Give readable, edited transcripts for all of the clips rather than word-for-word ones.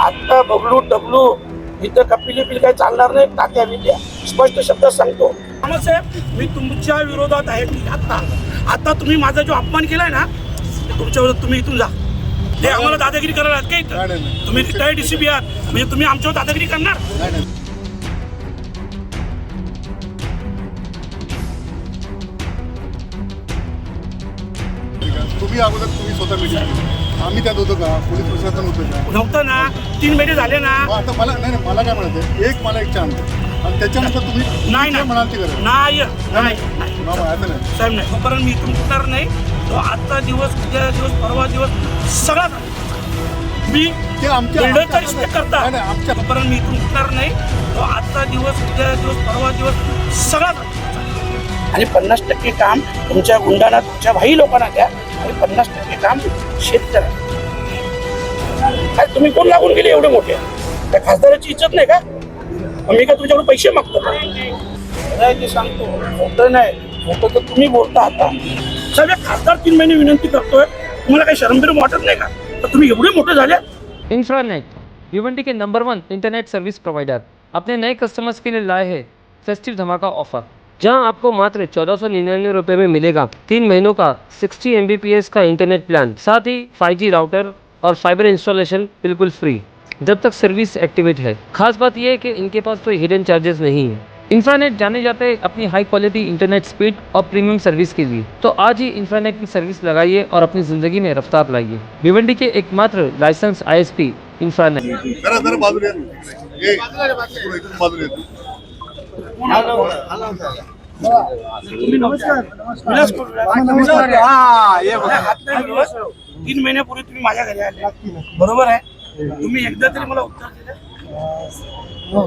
आता बबलू डबलू इथं कपिली बिल काय चालणार नाही. तात्या बित्या स्पष्ट शब्दात सांगतो. साहेब मी तुमच्या विरोधात आहे. आता तुम्ही माझा जो अपमान केलाय ना तुमच्या विरोधात, तुम्ही इथून जा. हे आम्हाला दादागिरी करायला आहात का इथं? तुम्ही रिटायर्ड डीसीपी आहात म्हणजे तुम्ही आमच्यावर दादागिरी करणार? तुम्ही अगोदर तुम्ही स्वतः मीटिंग केली, आम्ही त्यात होतो का? पोलीस प्रशासन होतं का? नव्हतं ना. 3 महिने झाले ना. आता मला नाही, मला काय म्हणायचं, मला एक चान्स आणि त्याच्यानंतर तुम्ही नाही म्हणाल ती गरज नाही असं नाही साहेब नाही. तोपर्यंत मी इथून उठणार नाही. तो आजचा दिवस, उद्या दिवस, परवा दिवस सगळा मी ते आमच्या बिल्डरचा रिस्पेक्ट करता. आमच्या तोपर्यंत मी इथून उठणार नाही. तो आजचा दिवस, उद्या दिवस, परवा दिवस सगळा आणि 50% काम तुमच्या गुंडांना, तुमच्या भाई लोकांना द्या आणि 50% काम शेतकऱ्यांना. काय तुम्ही कोण लागून गेले एवढे मोठे? त्या खासदाराची इज्जत नाही का? मी का तुमच्याकडून पैसे मागतो? ते सांगतो मोठं नाही, मोठं तर तुम्ही बोलता. आता सगळे खासदार 3 महिने विनंती करतोय. तुम्हाला काही शरम वाटत नाही का? तर तुम्ही एवढे मोठे झाले. इंफ्रानेट भिवंडी के नंबर 1 इंटरनेट सर्विस प्रोवाइडर अपने नए कस्टमर्स के लिए लाए हैं फेस्टिव धमाका ऑफर, जहां आपको मात्र 1499 रुपये में मिलेगा 3 महीनों का 60 Mbps का इंटरनेट प्लान, साथ ही 5G राउटर और फाइबर इंस्टॉलेशन बिल्कुल फ्री जब तक सर्विस एक्टिवेट है। खास बात यह है कि इनके पास कोई हिडन चार्जेस नहीं है। इंफ्रानेट जाने जाते हैं अपनी हाई क्वालिटी इंटरनेट स्पीड और प्रीमियम सर्विस के लिए, तो आज ही इंफ्रानेट की सर्विस लगाइए और अपनी ज़िंदगी में रफ्तार लाइए। भिवंडी के एकमात्र लाइसेंस ISP इंफ्रानेट। जरा बाजूला ये. इथून बाजूला येतो. नमस्कार. 3 महिन्यापूर्वी तुम्ही माझ्या घरी आले, बरोबर आहे? तुम्ही एकदा तरी मला उत्तर दिलं?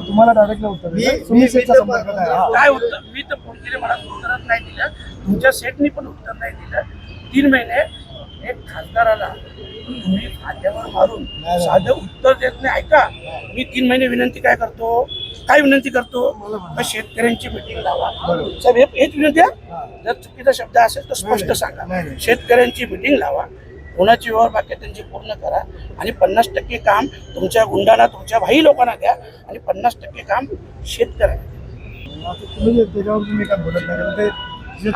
तुम्हाला डायरेक्टली उत्तर काय उत्तर? मी तर फोन केले, मला उत्तरच नाही दिलं. तुमच्या सेटनी पण उत्तर नाही दिलं. 3 महिने एक खासदाराला तुम्ही खात्यावर मारून साधं उत्तर देत नाही. ऐका, मी 3 महिने विनंती काय करतो? काय विनंती करतो? शेतकऱ्यांची मिटिंग लावा. साहेब हेच विनंती आहे. जर चुकीचा शब्द असेल तर स्पष्ट सांगा. शेतकऱ्यांची मिटिंग लावा, कोणाची व्यवहार बाकी त्यांची पूर्ण करा आणि 50% काम तुमच्या गुंडांना, तुमच्या भाई लोकांना द्या आणि 50% काम शेतकऱ्यांना. तुम्ही काय बोलत नाही.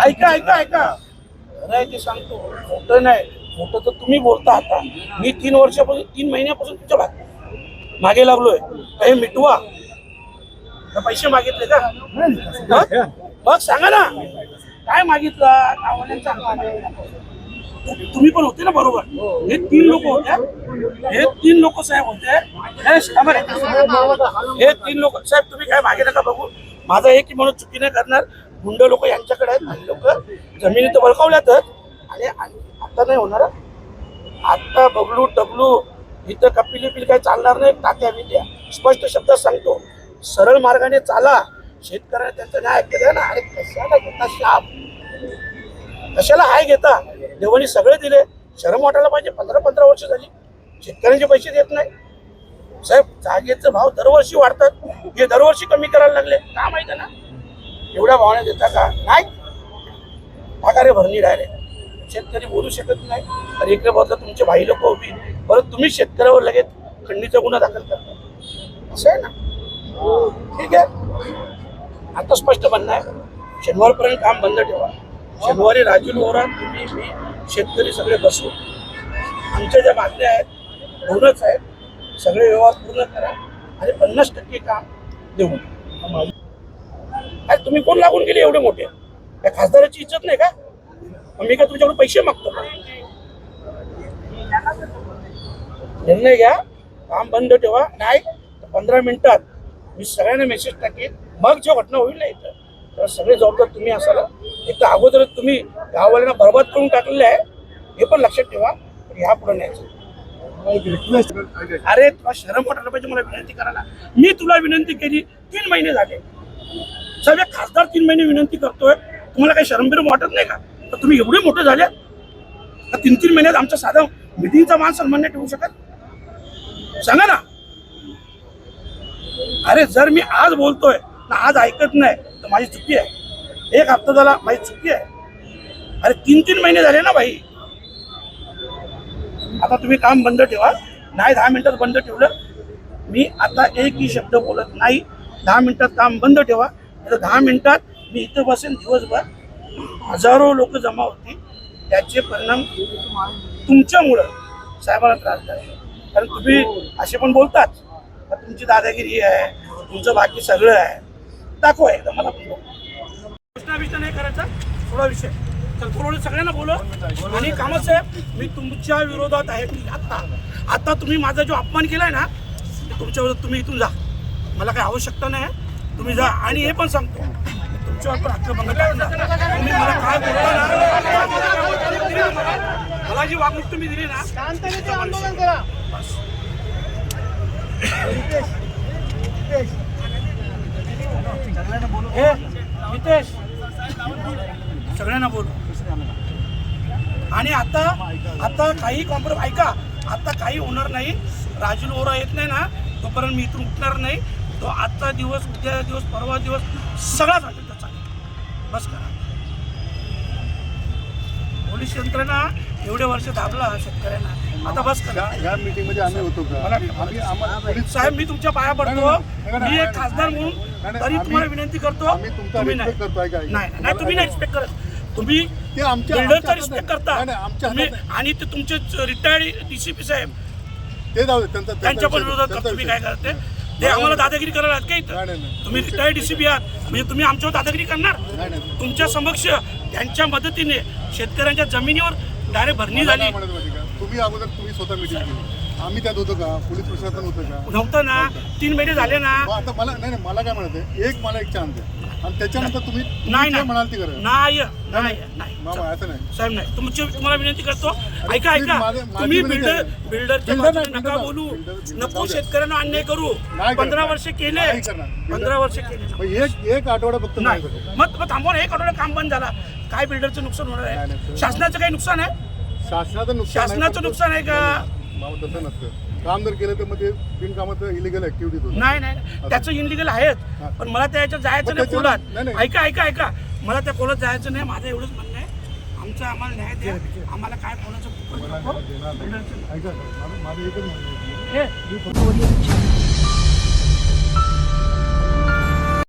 ऐका ते सांगतो मोठं नाही, मोठं तर तुम्ही बोलता. आता मी 3 महिन्यापासून तुमच्या मागे लागलोय. हे मिटवा. पैसे मागितले का? मग सांगा ना काय मागितलं. तुम्ही पण होते ना, बरोबर? हे 3 लोक होते. हे 3 लोक साहेब होते. हे 3 लोक साहेब, तुम्ही काय मागे नका बघू. माझा एक म्हणून चुकी नाही करणार. गुंड लोक यांच्याकडे आहेत. काही लोक जमिनी तर बळकावल्यातच आणि आता नाही होणार. आता बबलू डबलू इथं कपिली बिल काय चालणार नाही. तात्या बित्या स्पष्ट शब्दात सांगतो. सरळ मार्गाने चाला. शेतकऱ्यांना त्यांचं न्याय द्या ना. अरे कशाला घेता शाप? कशाला हाय घेता? देवानी सगळे दिले. शरम वाटायला पाहिजे. 15 वर्ष झाली शेतकऱ्यांचे पैसे देत नाही. साहेब जागेचे भाव दरवर्षी वाढतात. हे दरवर्षी कमी करायला लागले. का माहिती आहे ना? एवढ्या भावाने देता का? नाही. पगारे भरणी डायरेक्ट. शेतकरी बोलू शकत नाही. तर इकडे बदला तुमचे भाई लोक उभी, परत तुम्ही शेतकऱ्यावर लगेच खंडणीचा गुन्हा दाखल करता. असं आहे ना? ठीक आहे. आता स्पष्ट म्हणणं आहे, शनिवारपर्यंत काम बंद ठेवा. शनिवारी राजू वोरा, तुम्ही, मी, शेतकरी सगळे बसू. आमच्या ज्या मागण्या आहेत दोनच आहेत. सगळे व्यवहार पूर्ण करा आणि 50% काम देऊ. अरे तुम्ही कोण लागून गेले एवढे मोठे? त्या खासदाराची इज्जत नाही का? मी का तुमच्याकडून पैसे मागतो का? निर्णय घ्या. काम बंद ठेवा. नाही तर 15 मिनिटात मी सगळ्यांना मेसेज टाकेन. मग जो घटना होईल ना इथं, तर सगळे जबाबदार तुम्ही असाल. एक तर अगोदरच तुम्ही गाववाल्यांना बरबाद करून टाकलेलं आहे, हे पण लक्षात ठेवा. पण ह्या पुढे न्यायचं. अरे तुला शरम वाटायला पाहिजे मला विनंती करायला. मी तुला विनंती केली 3 महिने झाले. सगळे खासदार 3 महिने विनंती करतोय. तुम्हाला काही शरम वाटत नाही का? तर तुम्ही एवढे मोठे झाले तर 3 महिन्यात आमच्या साधा मिटिंगचा मान सन्मान नाही ठेवू शकत? सांगा ना. अरे जर मी आज बोलतोय ना आज ऐकत नाही तर माझी चुकी आहे. 1 हप्ता झाला माझी चुकी आहे. अरे 3 महिने झाले ना भाई. आता तुम्ही काम बंद ठेवा. नाही 10 मिनिटात बंद ठेवलं मी आता एकही शब्द बोलत नाही. 10 मिनिटात काम बंद ठेवा. 10 मिनिटात मी इथं बसेन दिवसभर. हजारो लोक जमा होती. त्याचे परिणाम तुमच्यामुळं साहेबांना त्रास झाला. कारण तुम्ही असे पण बोलतात तुमची दादागिरी आहे, तुमचं बाकी सगळं आहे. दाखवा एकदा मला पण प्रश्न नाही करायचा. थोडा विषय तर थोडं सगळ्यांना बोलो. आणि कामसाहेब मी तुमच्या विरोधात आहे. मी आता तुम्ही माझा जो अपमान केलाय ना तुमच्या विरोधात तुम्ही इथून जा. मला काही आवश्यकता नाही. तुम्ही जा. आणि हे पण सांगतो तुमच्यावर पण हक्कभंग टाकणार. तुम्ही मला काय बोलता ना मला जी वागणूक तुम्ही दिली ना बस. हे नितेश सगळ्यांना बोलू. आणि आता काही कॉम्प्रोमाइज ऐका. आता काही होणार नाही. राजूल ओरा येत नाही ना तोपर्यंत मी इथून उठणार नाही. तो आजचा दिवस, उद्या दिवस, परवा दिवस सगळाच राजूलचा चालेल. बस करा. पोलीस यंत्रणा एवढे वर्ष दाबला शेतकऱ्यांना. आता बस करा. या मीटिंग मध्ये आम्ही होतो का? साहेब मी तुमच्या पाया पडतो. मी एक खासदार म्हणून तरी तुम्हाला विनंती करतो. तुम्ही नाही तुम्ही नाही रिस्पेक्ट करत. तुम्ही बिल्डरचा रिस्पेक्ट करता. आणि ते तुमचे रिटायर्ड DCP साहेब ते जाऊ दे. त्यांच्या पण विरोधात तुम्ही काय करते ते आम्हाला दादागिरी करायला आहात का इथं? तुम्ही रिटायर्ड DCP आहात म्हणजे तुम्ही आमच्यावर दादागिरी करणार? तुमच्या समक्ष त्यांच्या मदतीने शेतकऱ्यांच्या जमिनीवर डायरेक्ट भरणी झाली. तुम्ही अगोदर तुम्ही स्वतः मीटिंग केली. आम्ही त्यात होतो का? पोलीस प्रशासन होतं का? नव्हतं ना. 3 महिने झाले ना. आता मला नाही मला काय म्हणते मला एक चान्स आहे आणि त्याच्यानंतर तुम्ही नाही म्हणाल ती करा. नाही मामा असं नाही साहेब नाही. तुम्हाला विनंती करतो. ऐका तुम्ही बिल्डरच्या नका बोलू. नको शेतकऱ्यांना अन्याय करू. 15 वर्ष केले. 15 वर्ष केले. एक आठवडा फक्त नाही. मग थांबवा ना. 1 आठवडा काम बंद झाला. काय बिल्डरचं नुकसान होणार आहे? शासनाचं काही नुकसान आहे? शासनाचं नुकसान आहे का? तसं नसतं. काम जर केलं तर मग ते बिनकामाचं इलिगल ऍक्टिव्हिटीज होतं. नाही त्याचं इनलिगल आहेच. पण मला त्याच्यात जायचं नाही कोलात. ऐका मला त्या कोलात जायचं नाही. माझं एवढंच म्हणणं आहे. आम्हाला न्याय द्या. आम्हाला काय कोणाचं माझं एकच म्हणणं आहे.